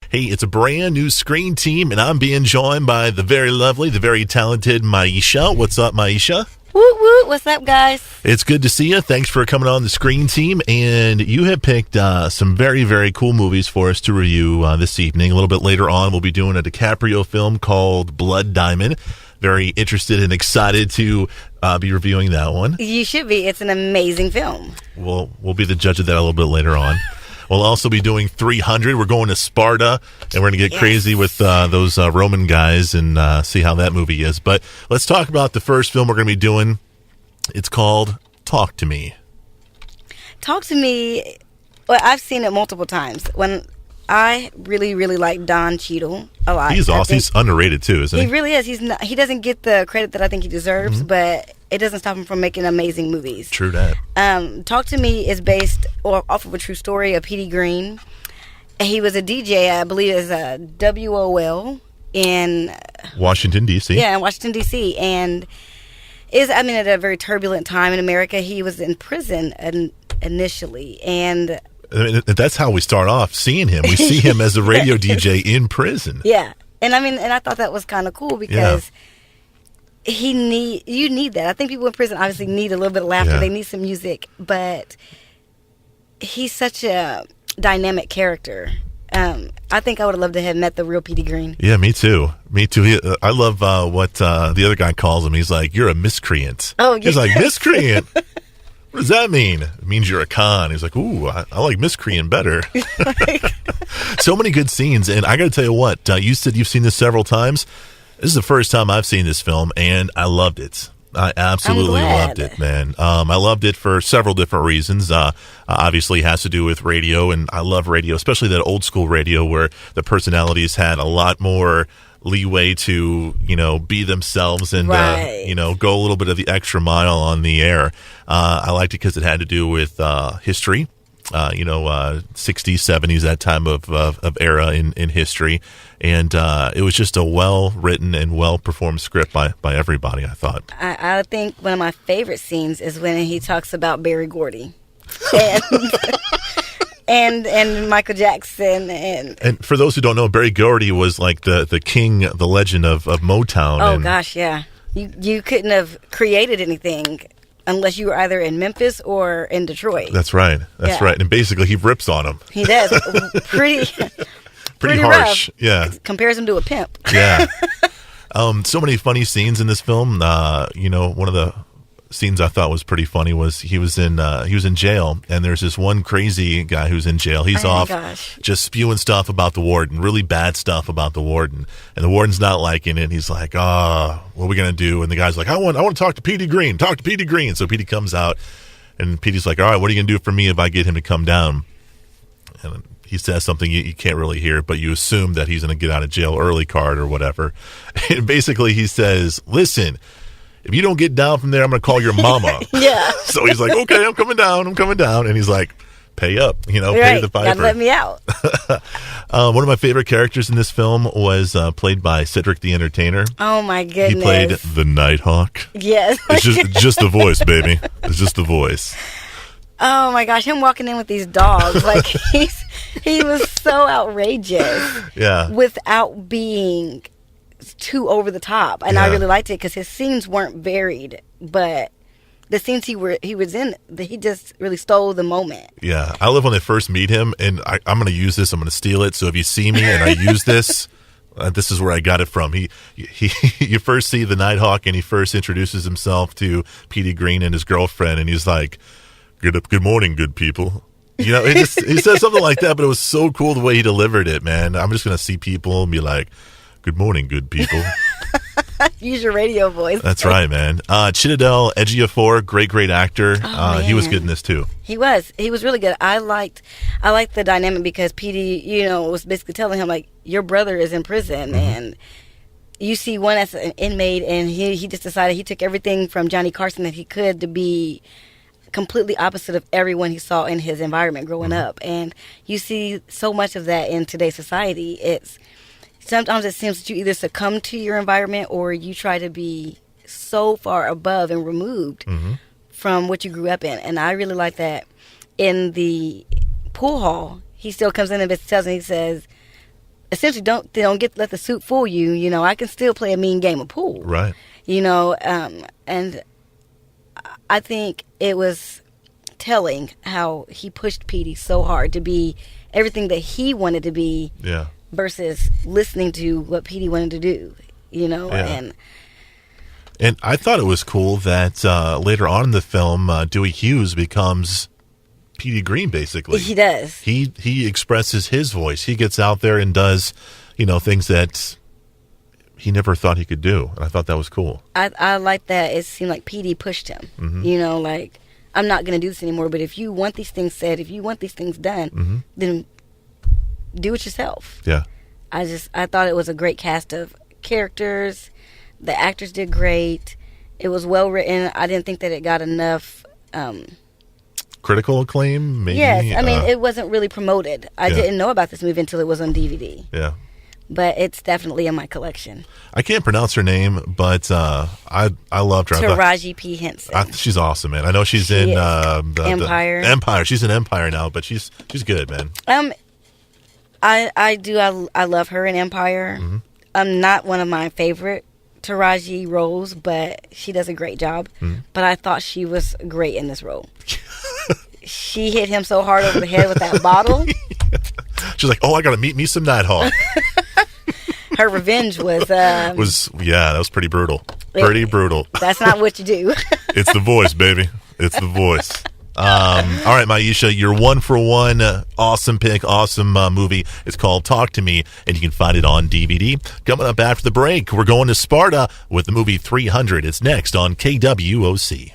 Hey, it's a brand new Screen Team, and I'm being joined by the very lovely, the very talented Maisha. What's up, Maisha? Woot woot, what's up, guys? It's good to see you. Thanks for coming on the Screen Team. And you have picked some very, very cool movies for us to review this evening. A little bit later on, we'll be doing a DiCaprio film called Blood Diamond. Very interested and excited to be reviewing that one. You should be. It's an amazing film. We'll be the judge of that a little bit later on. We'll also be doing 300. We're going to Sparta, and we're going to get crazy with those Roman guys and see how that movie is. But let's talk about the first film we're going to be doing. It's called Talk to Me. Talk to Me. Well, I've seen it multiple times. When I really, really like Don Cheadle a lot. He's awesome. He's underrated too, isn't he? He really is. He doesn't get the credit that I think he deserves, but it doesn't stop him from making amazing movies. True that. Talk to Me is based off of a true story of Petey Greene. He was a DJ, I believe, as a WOL in Washington, D.C. Yeah, in Washington, D.C. And at a very turbulent time in America. He was in prison initially, and that's how we start off seeing him. We see him as a radio DJ in prison. Yeah, and I thought that was kind of cool because you need that. I think people in prison obviously need a little bit of laughter. Yeah. They need some music, but he's such a dynamic character. I think I would have loved to have met the real Petey Greene. Yeah, me too. I love what the other guy calls him. He's like, "You're a miscreant." Oh, yeah. He's like, "Miscreant? What does that mean?" It means you're a con. He's like, "Ooh, I like miscreant better." So many good scenes, and I got to tell you what. You said you've seen this several times. This is the first time I've seen this film, and I loved it. I absolutely loved it, man. I loved it for several different reasons. Obviously, it has to do with radio, and I love radio, especially that old school radio where the personalities had a lot more leeway to, be themselves and, go a little bit of the extra mile on the air. I liked it because it had to do with history. 60s, 70s, that time of era in history. And it was just a well-written and well-performed script by everybody, I thought. I think one of my favorite scenes is when he talks about Berry Gordy. And Michael Jackson. And for those who don't know, Berry Gordy was like the king, the legend of Motown. Oh, gosh, yeah. You couldn't have created anything unless you were either in Memphis or in Detroit. That's right. That's right. And basically, he rips on him. He does. Pretty harsh. Rough. Yeah. Compares him to a pimp. Yeah. So many funny scenes in this film. One of the scenes I thought was pretty funny was he was in jail, and there's this one crazy guy who's in jail. He's just spewing stuff about the warden, really bad stuff about the warden, and the warden's not liking it. He's like, what are we gonna do? And the guy's like, I want to talk to Petey Greene. Talk to Petey Greene. So Petey comes out, and Petey's like, all right, what are you gonna do for me if I get him to come down? And he says something you can't really hear, but you assume that he's going to get out of jail early card or whatever. And basically he says, listen, if you don't get down from there, I'm going to call your mama. Yeah. So he's like, okay, I'm coming down. And he's like, pay up, pay the piper. Gotta let me out. One of my favorite characters in this film was played by Cedric the Entertainer. Oh, my goodness. He played the Nighthawk. Yes. It's just the voice, baby. It's just the voice. Oh my gosh, him walking in with these dogs, like he was so outrageous. Yeah. Without being too over the top. And I really liked it because his scenes weren't varied, but the scenes he was in, he just really stole the moment. Yeah. I love when they first meet him, and I'm going to use this, I'm going to steal it. So if you see me and I use this, this is where I got it from. You first see the Nighthawk, and he first introduces himself to Petey Greene and his girlfriend, and he's like, Good morning, good people. He says something like that, but it was so cool the way he delivered it, man. I'm just going to see people and be like, good morning, good people. Use your radio voice. That's right, man. Chiwetel Ejiofor, great actor. He was good in this too. He was really good. I liked the dynamic because Petey, was basically telling him like, your brother is in prison, and you see one as an inmate, and he just decided he took everything from Johnny Carson that he could to be completely opposite of everyone he saw in his environment growing up. And you see so much of that in today's society. Sometimes it seems that you either succumb to your environment or you try to be so far above and removed from what you grew up in. And I really like that. In the pool hall, he still comes in and tells him, he says, essentially don't let the suit fool you. You know, I can still play a mean game of pool. Right. You know, and I think it was telling how he pushed Petey so hard to be everything that he wanted to be. Yeah. Versus listening to what Petey wanted to do. You know, yeah. And I thought it was cool that later on in the film, Dewey Hughes becomes Petey Green, basically. He does. He expresses his voice. He gets out there and does, things that he never thought he could do. And I thought that was cool. I like that. It seemed like Petey pushed him. Mm-hmm. Like, I'm not going to do this anymore, but if you want these things said, if you want these things done, mm-hmm. then do it yourself. Yeah. I thought it was a great cast of characters. The actors did great. It was well written. I didn't think that it got enough critical acclaim, maybe. Yes, I mean it wasn't really promoted. I didn't know about this movie until it was on DVD. Yeah. But it's definitely in my collection. I can't pronounce her name, but I loved her. Taraji P. Henson. She's awesome, man. I know she's in Empire. Empire. She's in Empire now, but she's good, man. I love her in Empire. Mm-hmm. Not one of my favorite Taraji roles, but she does a great job. Mm-hmm. But I thought she was great in this role. She hit him so hard over the head with that bottle. She's like, "Oh, I got to meet me some Nighthawk." Her revenge was that was pretty brutal. Pretty brutal. That's not what you do. It's the voice, baby. It's the voice. All right, Maisha, your 1-for-1 awesome pick, awesome movie. It's called Talk to Me, and you can find it on DVD. Coming up after the break, we're going to Sparta with the movie 300. It's next on KWOC.